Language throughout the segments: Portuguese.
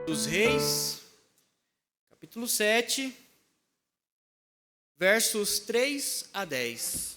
Dos Reis, capítulo 7, versos 3 a 10.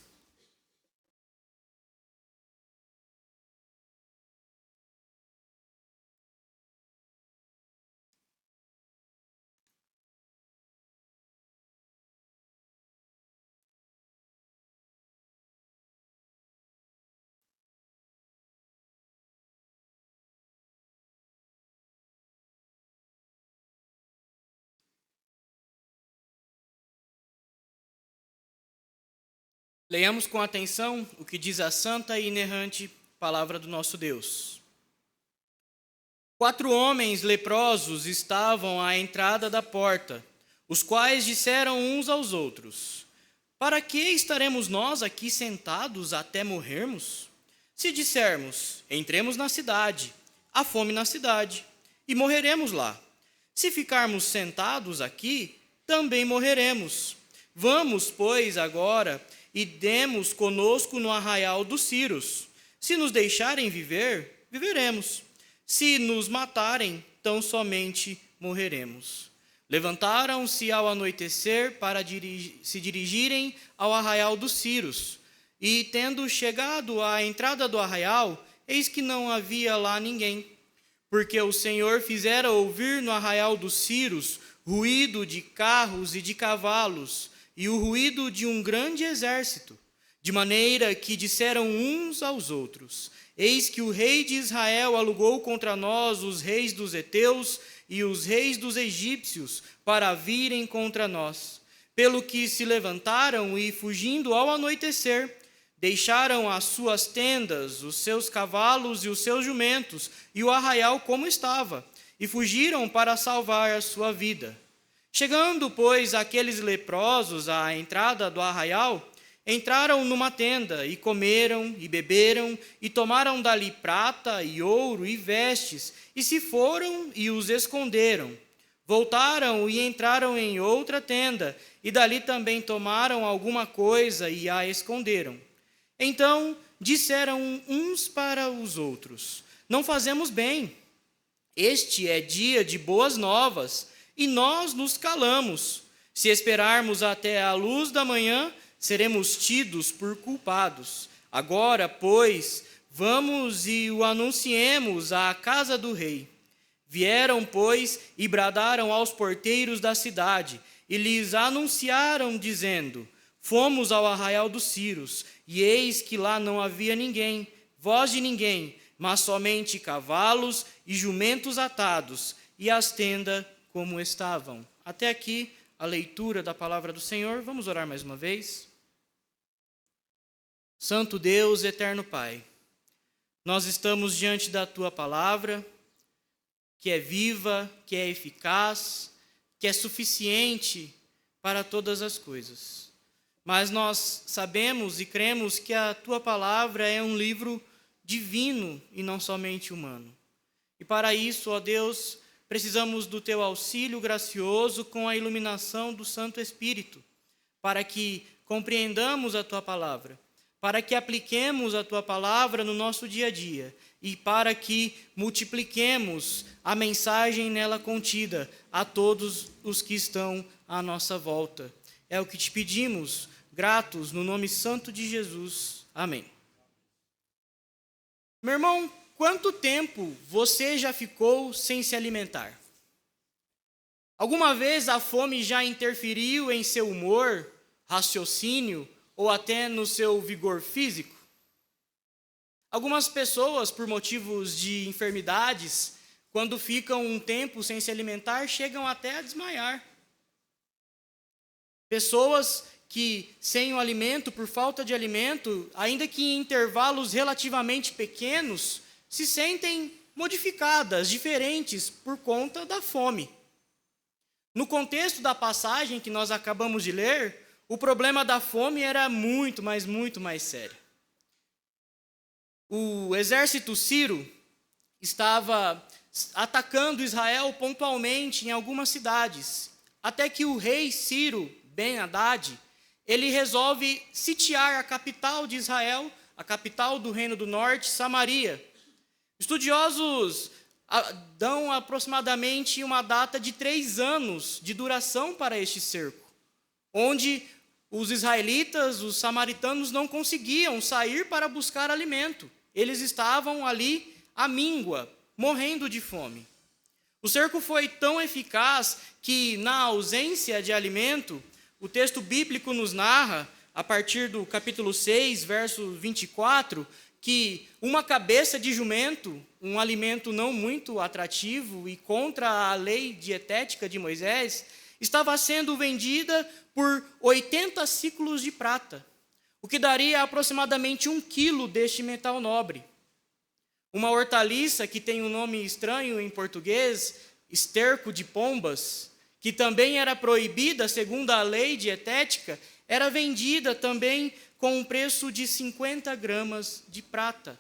Leiamos com atenção o que diz a santa e inerrante palavra do nosso Deus. 4 homens leprosos estavam à entrada da porta, os quais disseram uns aos outros: Para que estaremos nós aqui sentados até morrermos? Se dissermos, entremos na cidade, há fome na cidade, e morreremos lá. Se ficarmos sentados aqui, também morreremos. Vamos, pois, agora e demos conosco no arraial dos Círios. Se nos deixarem viver, viveremos. Se nos matarem, tão somente morreremos. Levantaram-se ao anoitecer para se dirigirem ao arraial dos Círios. E, tendo chegado à entrada do arraial, eis que não havia lá ninguém. Porque o Senhor fizera ouvir no arraial dos Círios ruído de carros e de cavalos, e o ruído de um grande exército, de maneira que disseram uns aos outros: Eis que o rei de Israel alugou contra nós os reis dos heteus e os reis dos egípcios para virem contra nós. Pelo que se levantaram e, fugindo ao anoitecer, deixaram as suas tendas, os seus cavalos e os seus jumentos, e o arraial como estava, e fugiram para salvar a sua vida. Chegando, pois, aqueles leprosos à entrada do arraial, entraram numa tenda, e comeram, e beberam, e tomaram dali prata, e ouro, e vestes, e se foram e os esconderam. Voltaram e entraram em outra tenda, e dali também tomaram alguma coisa, e a esconderam. Então disseram uns para os outros: Não fazemos bem. Este é dia de boas novas, e nós nos calamos. Se esperarmos até a luz da manhã, seremos tidos por culpados. Agora, pois, vamos e o anunciemos à casa do rei. Vieram, pois, e bradaram aos porteiros da cidade, e lhes anunciaram, dizendo: Fomos ao arraial dos Círios, e eis que lá não havia ninguém, voz de ninguém, mas somente cavalos e jumentos atados, e as tendas como estavam. Até aqui a leitura da palavra do Senhor. Vamos orar mais uma vez. Santo Deus, eterno Pai, nós estamos diante da Tua palavra, que é viva, que é eficaz, que é suficiente para todas as coisas. Mas nós sabemos e cremos que a Tua palavra é um livro divino e não somente humano. E para isso, ó Deus, precisamos do Teu auxílio gracioso com a iluminação do Santo Espírito, para que compreendamos a Tua palavra, para que apliquemos a Tua palavra no nosso dia a dia e para que multipliquemos a mensagem nela contida a todos os que estão à nossa volta. É o que te pedimos, gratos, no nome santo de Jesus. Amém. Meu irmão, quanto tempo você já ficou sem se alimentar? Alguma vez a fome já interferiu em seu humor, raciocínio ou até no seu vigor físico? Algumas pessoas, por motivos de enfermidades, quando ficam um tempo sem se alimentar, chegam até a desmaiar. Pessoas que, sem o alimento, por falta de alimento, ainda que em intervalos relativamente pequenos, se sentem modificadas, diferentes, por conta da fome. No contexto da passagem que nós acabamos de ler, o problema da fome era muito mais sério. O exército sírio estava atacando Israel pontualmente em algumas cidades, até que o rei Ciro Ben-Hadad, ele resolve sitiar a capital de Israel, a capital do Reino do Norte, Samaria. Estudiosos dão aproximadamente uma data de 3 anos de duração para este cerco, onde os israelitas, os samaritanos, não conseguiam sair para buscar alimento. Eles estavam ali à míngua, morrendo de fome. O cerco foi tão eficaz que, na ausência de alimento, o texto bíblico nos narra, a partir do capítulo 6, verso 24, que uma cabeça de jumento, um alimento não muito atrativo e contra a lei dietética de Moisés, estava sendo vendida por 80 ciclos de prata, o que daria aproximadamente 1 quilo deste metal nobre. Uma hortaliça que tem um nome estranho em português, esterco de pombas, que também era proibida segundo a lei dietética, era vendida também com um preço de 50 gramas de prata.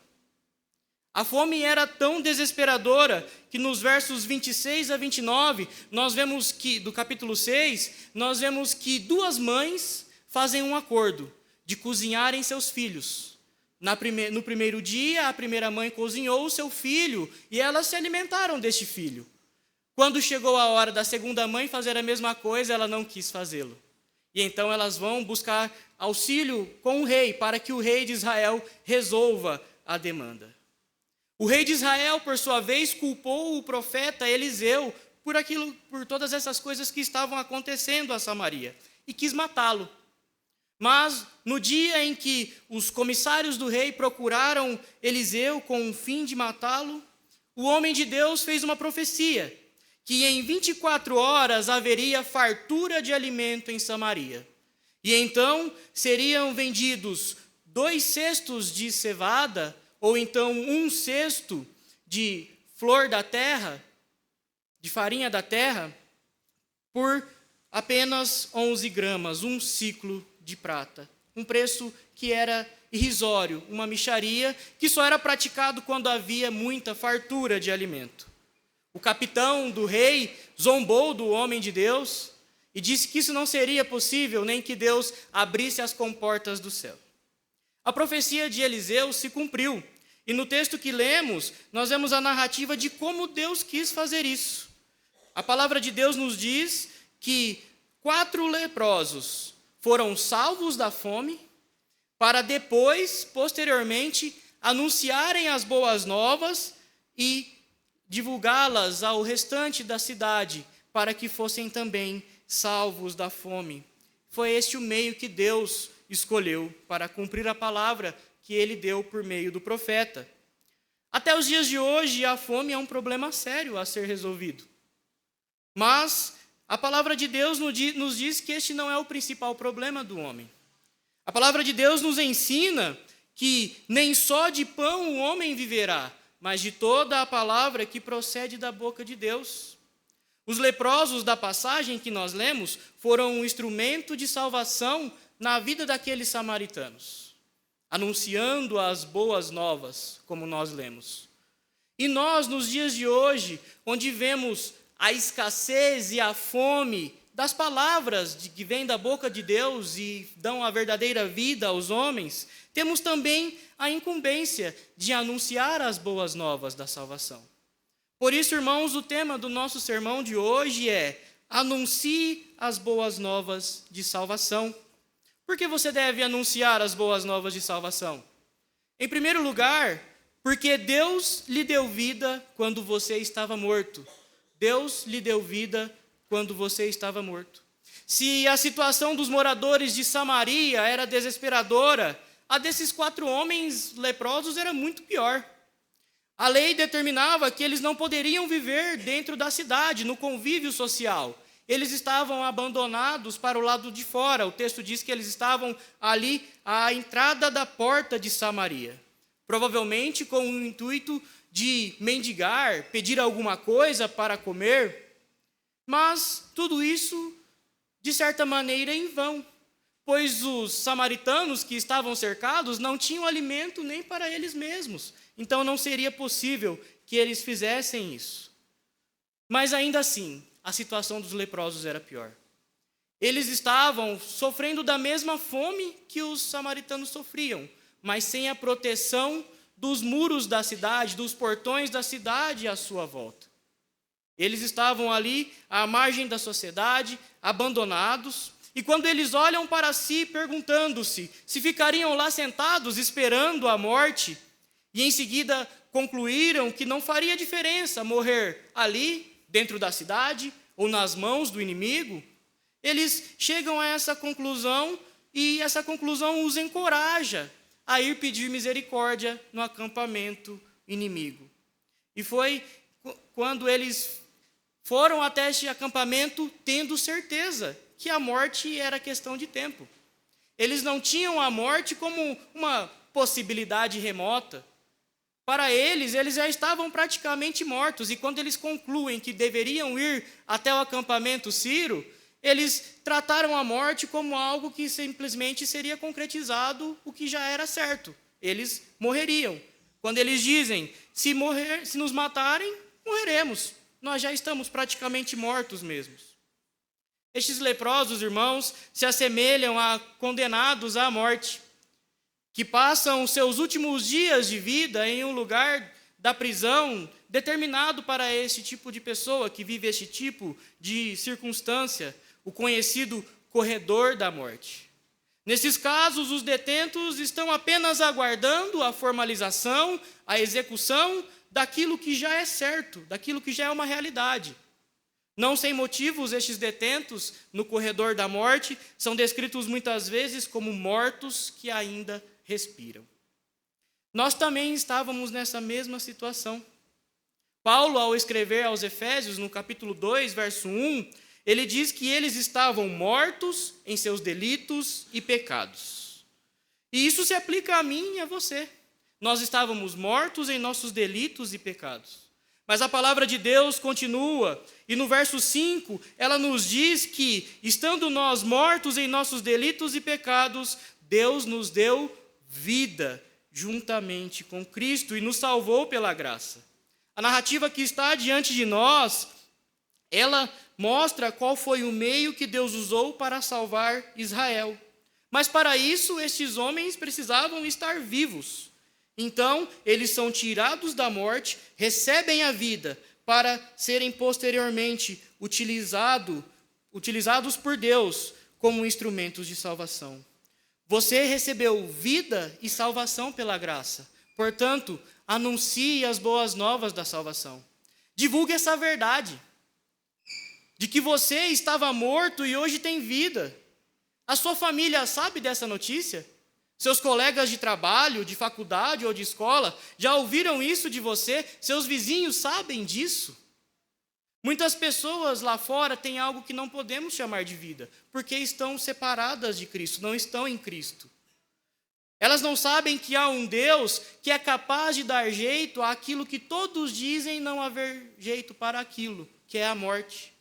A fome era tão desesperadora que nos versos 26 a 29, nós vemos que, do capítulo 6, nós vemos que 2 mães fazem um acordo de cozinharem seus filhos. No primeiro dia, a primeira mãe cozinhou o seu filho e elas se alimentaram deste filho. Quando chegou a hora da segunda mãe fazer a mesma coisa, ela não quis fazê-lo. E então elas vão buscar auxílio com o rei, para que o rei de Israel resolva a demanda. O rei de Israel, por sua vez, culpou o profeta Eliseu por todas essas coisas que estavam acontecendo a Samaria e quis matá-lo. Mas no dia em que os comissários do rei procuraram Eliseu com o fim de matá-lo, o homem de Deus fez uma profecia que em 24 horas haveria fartura de alimento em Samaria. E então seriam vendidos 2 cestos de cevada, ou então 1 cesto de flor da terra, de farinha da terra, por apenas 11 gramas, 1 ciclo de prata. Um preço que era irrisório, uma mixaria que só era praticado quando havia muita fartura de alimento. O capitão do rei zombou do homem de Deus e disse que isso não seria possível, nem que Deus abrisse as comportas do céu. A profecia de Eliseu se cumpriu. E no texto que lemos, nós vemos a narrativa de como Deus quis fazer isso. A palavra de Deus nos diz que 4 leprosos foram salvos da fome para depois, posteriormente, anunciarem as boas novas e divulgá-las ao restante da cidade, para que fossem também salvos da fome. Foi este o meio que Deus escolheu para cumprir a palavra que ele deu por meio do profeta. Até os dias de hoje, a fome é um problema sério a ser resolvido. Mas a palavra de Deus nos diz que este não é o principal problema do homem. A palavra de Deus nos ensina que nem só de pão o homem viverá, mas de toda a palavra que procede da boca de Deus. Os leprosos da passagem que nós lemos foram um instrumento de salvação na vida daqueles samaritanos, anunciando as boas novas, como nós lemos. E nós, nos dias de hoje, onde vemos a escassez e a fome das palavras que vêm da boca de Deus e dão a verdadeira vida aos homens, temos também a incumbência de anunciar as boas novas da salvação. Por isso, irmãos, o tema do nosso sermão de hoje é: anuncie as boas novas de salvação. Por que você deve anunciar as boas novas de salvação? Em primeiro lugar, porque Deus lhe deu vida quando você estava morto. Deus lhe deu vida quando você estava morto. Se a situação dos moradores de Samaria era desesperadora, a desses 4 homens leprosos era muito pior. A lei determinava que eles não poderiam viver dentro da cidade, no convívio social. Eles estavam abandonados para o lado de fora. O texto diz que eles estavam ali à entrada da porta de Samaria. Provavelmente com o intuito de mendigar, pedir alguma coisa para comer. Mas tudo isso, de certa maneira, em vão, pois os samaritanos que estavam cercados não tinham alimento nem para eles mesmos. Então não seria possível que eles fizessem isso. Mas ainda assim, a situação dos leprosos era pior. Eles estavam sofrendo da mesma fome que os samaritanos sofriam, mas sem a proteção dos muros da cidade, dos portões da cidade à sua volta. Eles estavam ali à margem da sociedade, abandonados, e quando eles olham para si, perguntando-se se ficariam lá sentados esperando a morte, e em seguida concluíram que não faria diferença morrer ali, dentro da cidade, ou nas mãos do inimigo, eles chegam a essa conclusão, e essa conclusão os encoraja a ir pedir misericórdia no acampamento inimigo. E foi quando eles foram até este acampamento tendo certeza que a morte era questão de tempo. Eles não tinham a morte como uma possibilidade remota. Para eles já estavam praticamente mortos, e quando eles concluem que deveriam ir até o acampamento sírio, eles trataram a morte como algo que simplesmente seria concretizado o que já era certo. Eles morreriam. Quando eles dizem, se nos matarem, morreremos. Nós já estamos praticamente mortos mesmos. Estes leprosos, irmãos, se assemelham a condenados à morte, que passam seus últimos dias de vida em um lugar da prisão determinado para esse tipo de pessoa que vive este tipo de circunstância, o conhecido corredor da morte. Nesses casos, os detentos estão apenas aguardando a formalização, a execução daquilo que já é certo, daquilo que já é uma realidade. Não sem motivos, estes detentos no corredor da morte são descritos muitas vezes como mortos que ainda respiram. Nós também estávamos nessa mesma situação. Paulo, ao escrever aos Efésios, no capítulo 2, verso 1, ele diz que eles estavam mortos em seus delitos e pecados. E isso se aplica a mim e a você. Nós estávamos mortos em nossos delitos e pecados. Mas a palavra de Deus continua, e no verso 5, ela nos diz que, estando nós mortos em nossos delitos e pecados, Deus nos deu vida juntamente com Cristo e nos salvou pela graça. A narrativa que está diante de nós, ela mostra qual foi o meio que Deus usou para salvar Israel. Mas para isso, estes homens precisavam estar vivos. Então, eles são tirados da morte, recebem a vida, para serem posteriormente utilizados por Deus como instrumentos de salvação. Você recebeu vida e salvação pela graça. Portanto, anuncie as boas novas da salvação. Divulgue essa verdade, de que você estava morto e hoje tem vida. A sua família sabe dessa notícia? Seus colegas de trabalho, de faculdade ou de escola já ouviram isso de você? Seus vizinhos sabem disso? Muitas pessoas lá fora têm algo que não podemos chamar de vida, porque estão separadas de Cristo, não estão em Cristo. Elas não sabem que há um Deus que é capaz de dar jeito àquilo que todos dizem não haver jeito para aquilo, que é a morte.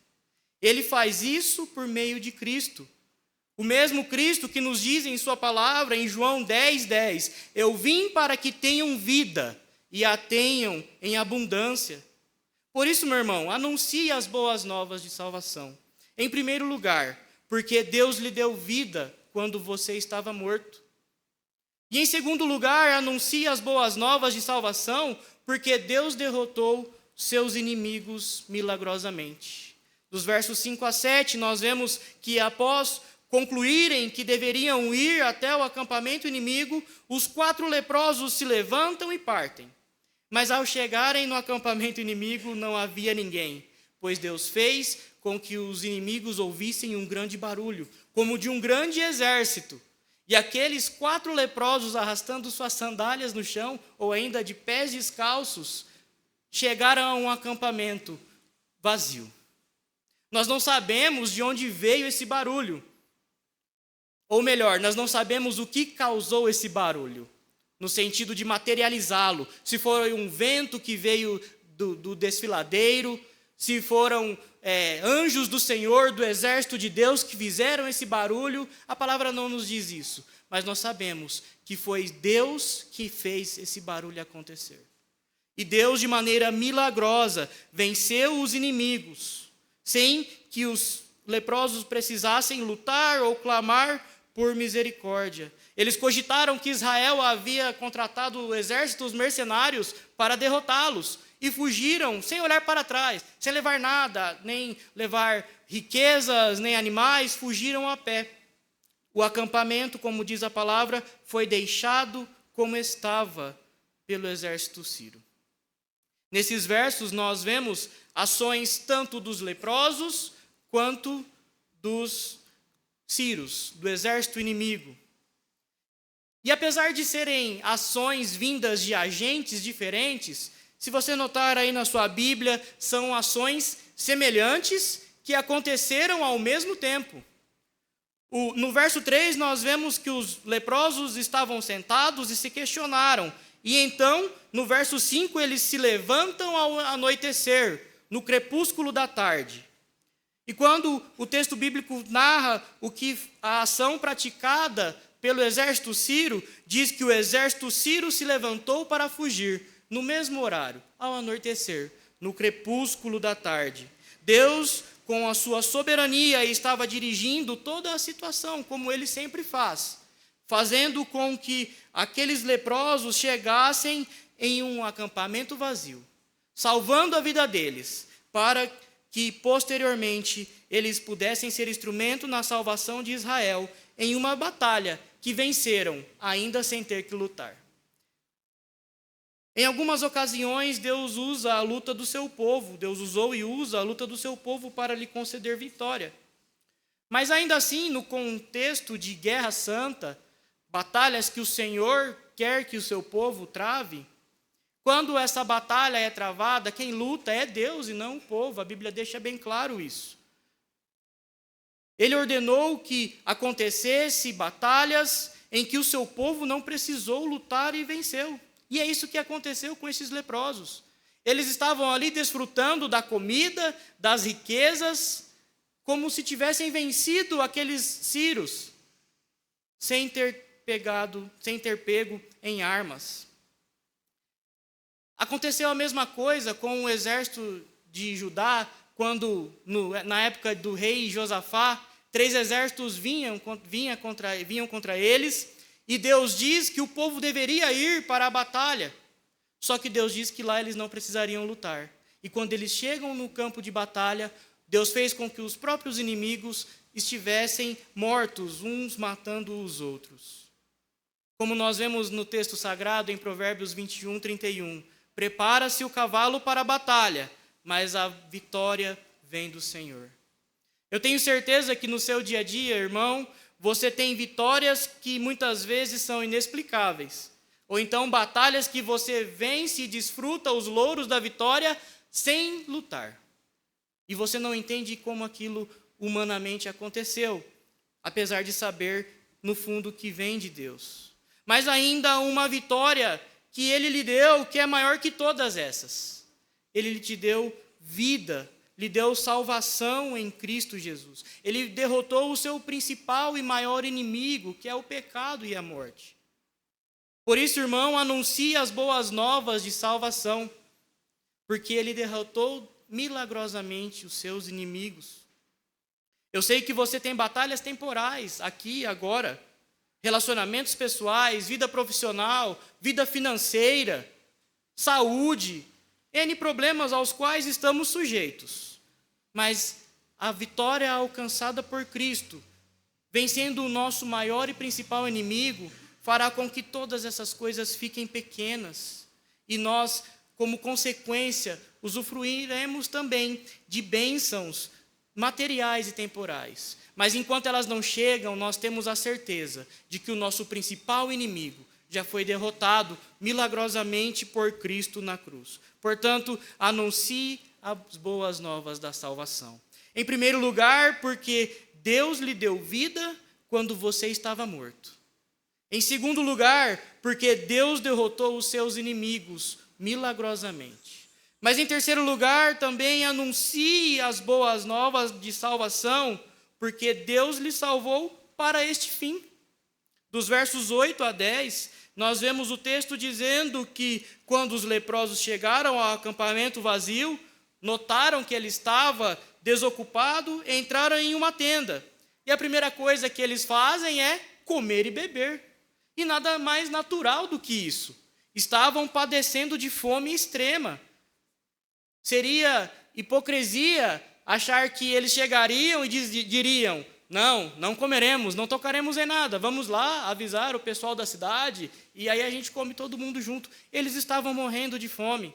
Ele faz isso por meio de Cristo. O mesmo Cristo que nos diz em sua palavra, em João 10:10, eu vim para que tenham vida e a tenham em abundância. Por isso, meu irmão, anuncie as boas novas de salvação. Em primeiro lugar, porque Deus lhe deu vida quando você estava morto. E em segundo lugar, anuncie as boas novas de salvação, porque Deus derrotou seus inimigos milagrosamente. Dos versos 5 a 7, nós vemos que após concluírem que deveriam ir até o acampamento inimigo, os 4 leprosos se levantam e partem. Mas ao chegarem no acampamento inimigo, não havia ninguém, pois Deus fez com que os inimigos ouvissem um grande barulho, como de um grande exército. E aqueles 4 leprosos, arrastando suas sandálias no chão, ou ainda de pés descalços, chegaram a um acampamento vazio. Nós não sabemos de onde veio esse barulho. Ou melhor, nós não sabemos o que causou esse barulho, no sentido de materializá-lo. Se foi um vento que veio do desfiladeiro, se foram anjos do Senhor, do exército de Deus que fizeram esse barulho, a palavra não nos diz isso. Mas nós sabemos que foi Deus que fez esse barulho acontecer. E Deus, de maneira milagrosa, venceu os inimigos, sem que os leprosos precisassem lutar ou clamar por misericórdia. Eles cogitaram que Israel havia contratado exércitos mercenários para derrotá-los e fugiram sem olhar para trás, sem levar nada, nem levar riquezas, nem animais, fugiram a pé. O acampamento, como diz a palavra, foi deixado como estava pelo exército sírio. Nesses versos nós vemos ações tanto dos leprosos quanto dos sírios, do exército inimigo. E apesar de serem ações vindas de agentes diferentes, se você notar aí na sua Bíblia, são ações semelhantes que aconteceram ao mesmo tempo. No verso 3 nós vemos que os leprosos estavam sentados e se questionaram. E então, no verso 5, eles se levantam ao anoitecer, no crepúsculo da tarde. E quando o texto bíblico narra a ação praticada pelo exército sírio, diz que o exército sírio se levantou para fugir, no mesmo horário, ao anoitecer, no crepúsculo da tarde. Deus, com a sua soberania, estava dirigindo toda a situação, como ele sempre faz, fazendo com que aqueles leprosos chegassem em um acampamento vazio, salvando a vida deles, para que posteriormente eles pudessem ser instrumento na salvação de Israel em uma batalha que venceram, ainda sem ter que lutar. Em algumas ocasiões, Deus usa a luta do seu povo, Deus usou e usa a luta do seu povo para lhe conceder vitória. Mas ainda assim, no contexto de guerra santa, batalhas que o Senhor quer que o seu povo trave, quando essa batalha é travada, quem luta é Deus e não o povo. A Bíblia deixa bem claro isso. Ele ordenou que acontecesse batalhas em que o seu povo não precisou lutar e venceu. E é isso que aconteceu com esses leprosos. Eles estavam ali desfrutando da comida, das riquezas, como se tivessem vencido aqueles sírios, sem ter pego em armas. Aconteceu a mesma coisa com o exército de Judá, quando, na época do rei Josafá, 3 exércitos vinham contra eles, e Deus diz que o povo deveria ir para a batalha. Só que Deus diz que lá eles não precisariam lutar. E quando eles chegam no campo de batalha, Deus fez com que os próprios inimigos estivessem mortos, uns matando os outros. Como nós vemos no texto sagrado, em Provérbios 21, 31, prepara-se o cavalo para a batalha, mas a vitória vem do Senhor. Eu tenho certeza que no seu dia a dia, irmão, você tem vitórias que muitas vezes são inexplicáveis. Ou então batalhas que você vence e desfruta os louros da vitória sem lutar. E você não entende como aquilo humanamente aconteceu, apesar de saber, no fundo, que vem de Deus. Mas ainda uma vitória que Ele lhe deu, que é maior que todas essas. Ele te deu vida, lhe deu salvação em Cristo Jesus. Ele derrotou o seu principal e maior inimigo, que é o pecado e a morte. Por isso, irmão, anuncie as boas novas de salvação, porque Ele derrotou milagrosamente os seus inimigos. Eu sei que você tem batalhas temporais, aqui e agora, relacionamentos pessoais, vida profissional, vida financeira, saúde, N problemas aos quais estamos sujeitos. Mas a vitória alcançada por Cristo, vencendo o nosso maior e principal inimigo, fará com que todas essas coisas fiquem pequenas. E nós, como consequência, usufruiremos também de bênçãos materiais e temporais. Mas enquanto elas não chegam, nós temos a certeza de que o nosso principal inimigo já foi derrotado milagrosamente por Cristo na cruz. Portanto, anuncie as boas novas da salvação. Em primeiro lugar, porque Deus lhe deu vida quando você estava morto. Em segundo lugar, porque Deus derrotou os seus inimigos milagrosamente. Mas em terceiro lugar, também anuncie as boas novas de salvação, porque Deus lhe salvou para este fim. Dos versos 8 a 10, nós vemos o texto dizendo que quando os leprosos chegaram ao acampamento vazio, notaram que ele estava desocupado, entraram em uma tenda. e a primeira coisa que eles fazem é comer e beber. E nada mais natural do que isso. Estavam padecendo de fome extrema. Seria hipocrisia achar que eles chegariam e diriam: não comeremos, não tocaremos em nada, vamos lá avisar o pessoal da cidade e aí a gente come todo mundo junto. Eles estavam morrendo de fome.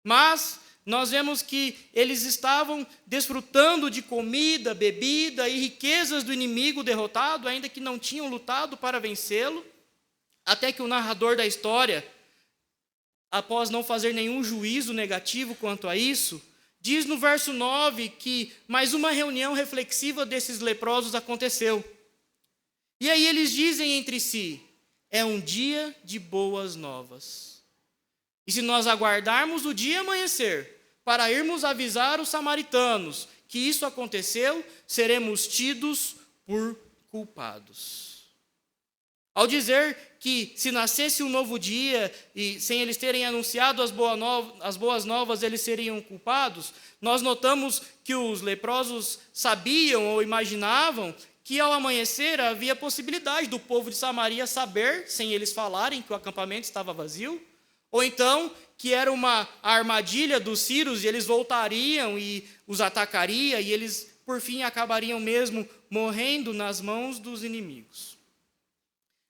Mas nós vemos que eles estavam desfrutando de comida, bebida e riquezas do inimigo derrotado, ainda que não tinham lutado para vencê-lo, até que o narrador da história, após não fazer nenhum juízo negativo quanto a isso, diz no verso 9 que mais uma reunião reflexiva desses leprosos aconteceu. E aí eles dizem entre si: é um dia de boas novas. E se nós aguardarmos o dia amanhecer para irmos avisar os samaritanos que isso aconteceu, seremos tidos por culpados. Ao dizer que se nascesse um novo dia e sem eles terem anunciado as boas novas, eles seriam culpados, nós notamos que os leprosos sabiam ou imaginavam que ao amanhecer havia possibilidade do povo de Samaria saber, sem eles falarem, que o acampamento estava vazio, ou então que era uma armadilha dos sírios e eles voltariam e os atacaria e eles, por fim, acabariam mesmo morrendo nas mãos dos inimigos.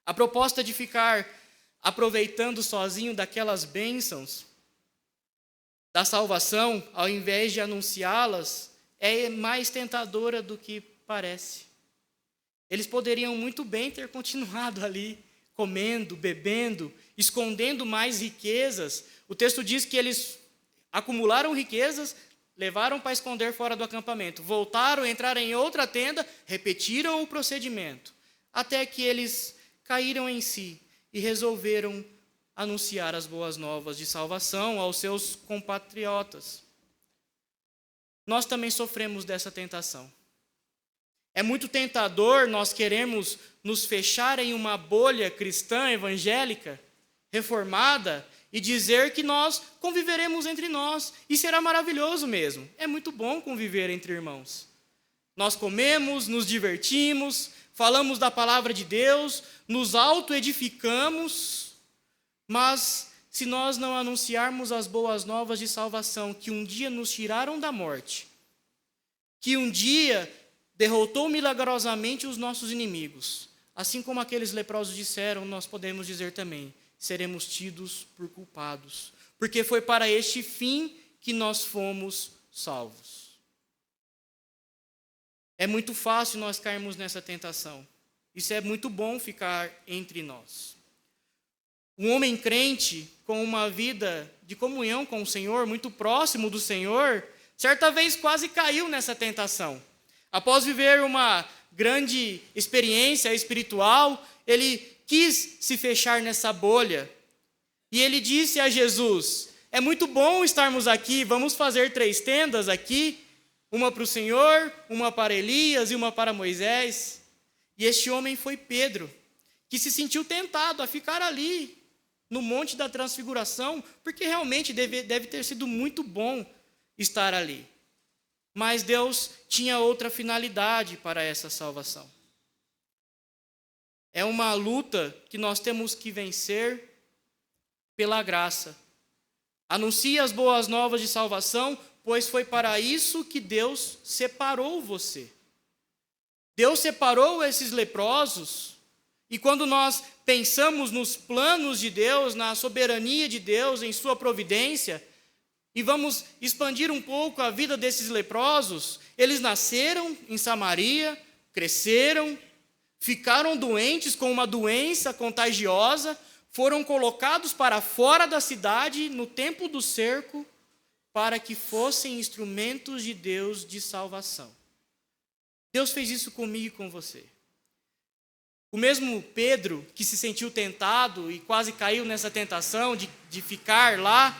A proposta de ficar aproveitando sozinho daquelas bênçãos da salvação, ao invés de anunciá-las, é mais tentadora do que parece. Eles poderiam muito bem ter continuado ali, comendo, bebendo, escondendo mais riquezas. O texto diz que eles acumularam riquezas, levaram para esconder fora do acampamento, voltaram, entraram em outra tenda, repetiram o procedimento, até que eles caíram em si e resolveram anunciar as boas novas de salvação aos seus compatriotas. Nós também sofremos dessa tentação. É muito tentador nós queremos nos fechar em uma bolha cristã, evangélica, reformada, e dizer que nós conviveremos entre nós, e será maravilhoso mesmo. É muito bom conviver entre irmãos. Nós comemos, nos divertimos, falamos da palavra de Deus, nos autoedificamos, mas se nós não anunciarmos as boas novas de salvação, que um dia nos tiraram da morte, que um dia derrotou milagrosamente os nossos inimigos, assim como aqueles leprosos disseram, nós podemos dizer também: seremos tidos por culpados, porque foi para este fim que nós fomos salvos. É muito fácil nós cairmos nessa tentação. Isso é muito bom ficar entre nós. Um homem crente, com uma vida de comunhão com o Senhor, muito próximo do Senhor, certa vez quase caiu nessa tentação. Após viver uma grande experiência espiritual, ele quis se fechar nessa bolha. E ele disse a Jesus: é muito bom estarmos aqui, vamos fazer 3 tendas aqui, uma para o Senhor, uma para Elias e uma para Moisés. E este homem foi Pedro, que se sentiu tentado a ficar ali, no Monte da Transfiguração, porque realmente deve ter sido muito bom estar ali. Mas Deus tinha outra finalidade para essa salvação. É uma luta que nós temos que vencer pela graça. Anuncie as boas novas de salvação, pois foi para isso que Deus separou você. Deus separou esses leprosos, e quando nós pensamos nos planos de Deus, na soberania de Deus, em sua providência, e vamos expandir um pouco a vida desses leprosos, eles nasceram em Samaria, cresceram, ficaram doentes com uma doença contagiosa, foram colocados para fora da cidade, no tempo do cerco, para que fossem instrumentos de Deus de salvação. Deus fez isso comigo e com você. O mesmo Pedro, que se sentiu tentado e quase caiu nessa tentação de ficar lá,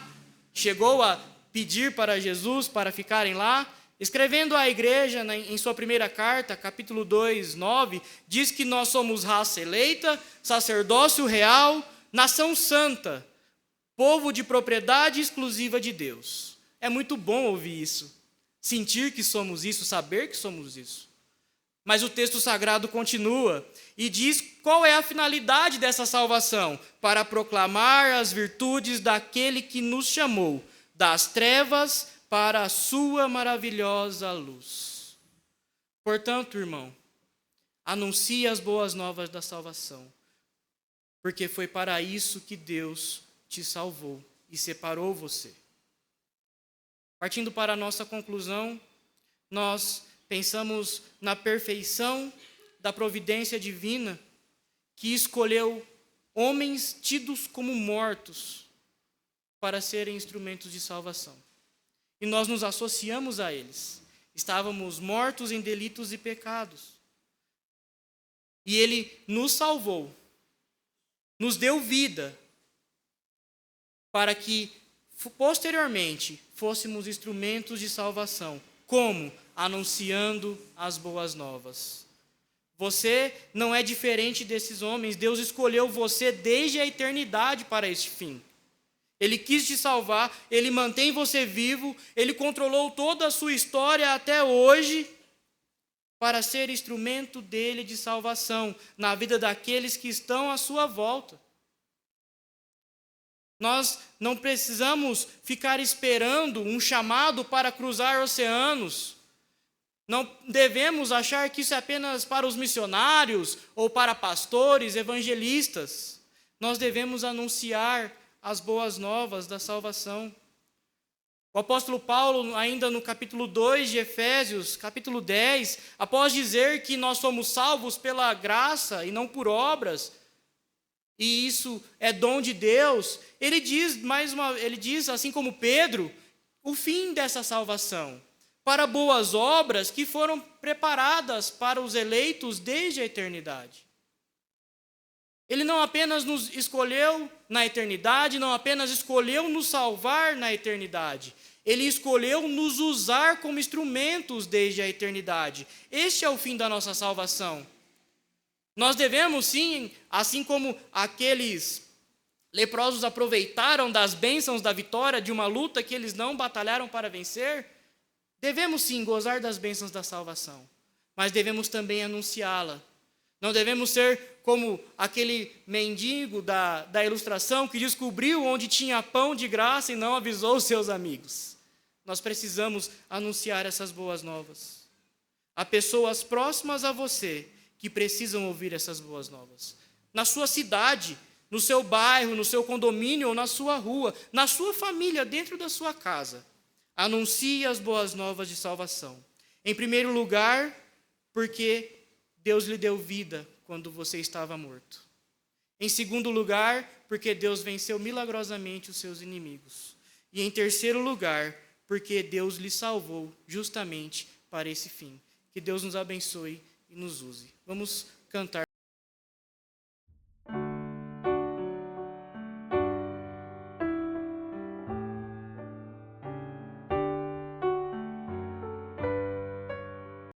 chegou a pedir para Jesus para ficarem lá. Escrevendo à igreja, em sua primeira carta, capítulo 2, 9, diz que nós somos raça eleita, sacerdócio real, nação santa, povo de propriedade exclusiva de Deus. É muito bom ouvir isso, sentir que somos isso, saber que somos isso. Mas o texto sagrado continua e diz qual é a finalidade dessa salvação: para proclamar as virtudes daquele que nos chamou das trevas para a sua maravilhosa luz. Portanto, irmão, anuncie as boas novas da salvação, porque foi para isso que Deus te salvou e separou você. Partindo para a nossa conclusão, nós pensamos na perfeição da providência divina que escolheu homens tidos como mortos para serem instrumentos de salvação. E nós nos associamos a eles. Estávamos mortos em delitos e pecados. E Ele nos salvou, nos deu vida, para que posteriormente fôssemos instrumentos de salvação. Como? Anunciando as boas novas. Você não é diferente desses homens. Deus escolheu você desde a eternidade para este fim. Ele quis te salvar, Ele mantém você vivo, Ele controlou toda a sua história até hoje para ser instrumento dele de salvação na vida daqueles que estão à sua volta. Nós não precisamos ficar esperando um chamado para cruzar oceanos. Não devemos achar que isso é apenas para os missionários ou para pastores, evangelistas. Nós devemos anunciar as boas novas da salvação. O apóstolo Paulo, ainda no capítulo 2 de Efésios, capítulo 10, após dizer que nós somos salvos pela graça e não por obras, e isso é dom de Deus, ele diz, assim como Pedro, o fim dessa salvação, para boas obras que foram preparadas para os eleitos desde a eternidade. Ele não apenas nos escolheu na eternidade, não apenas escolheu nos salvar na eternidade, Ele escolheu nos usar como instrumentos desde a eternidade. Este é o fim da nossa salvação. Nós devemos sim, assim como aqueles leprosos aproveitaram das bênçãos da vitória de uma luta que eles não batalharam para vencer, devemos sim gozar das bênçãos da salvação, mas devemos também anunciá-la. Não devemos ser como aquele mendigo da ilustração que descobriu onde tinha pão de graça e não avisou os seus amigos. Nós precisamos anunciar essas boas novas. Há pessoas próximas a você que precisam ouvir essas boas novas. Na sua cidade, no seu bairro, no seu condomínio ou na sua rua, na sua família, dentro da sua casa. Anuncie as boas novas de salvação. Em primeiro lugar, porque Deus lhe deu vida quando você estava morto. Em segundo lugar, porque Deus venceu milagrosamente os seus inimigos. E em terceiro lugar, porque Deus lhe salvou justamente para esse fim. Que Deus nos abençoe e nos use. Vamos cantar.